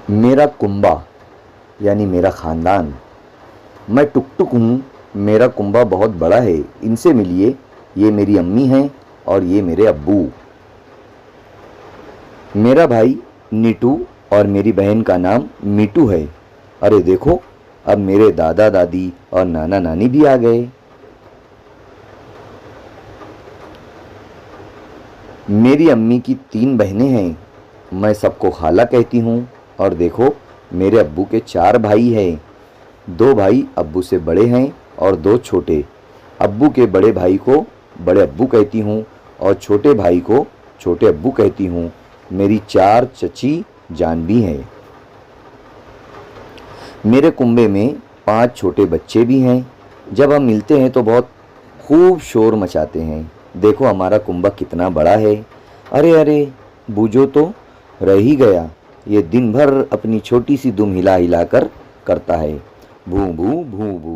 मेरा कुंबा यानी मेरा ख़ानदान। मैं टुकटुक हूँ, मेरा कुंबा बहुत बड़ा है, इनसे मिलिए। ये मेरी अम्मी हैं और ये मेरे अब्बू। मेरा भाई नीटू और मेरी बहन का नाम मीटू है। अरे देखो, अब मेरे दादा दादी और नाना नानी भी आ गए। मेरी अम्मी की 3 बहनें हैं, मैं सबको खाला कहती हूँ। और देखो, मेरे अब्बू के 4 भाई हैं। 2 भाई अब्बू से बड़े हैं और 2 छोटे। अब्बू के बड़े भाई को बड़े अब्बू कहती हूँ और छोटे भाई को छोटे अब्बू कहती हूँ। मेरी 4 चची जान भी हैं। मेरे कुंबे में 5 छोटे बच्चे भी हैं। जब हम मिलते हैं तो बहुत खूब शोर मचाते हैं। देखो हमारा कुंबा कितना बड़ा है। अरे अरे, बूझो तो रह ही गया। ये दिन भर अपनी छोटी सी दुम हिला हिला कर करता है, भू भू भू भू।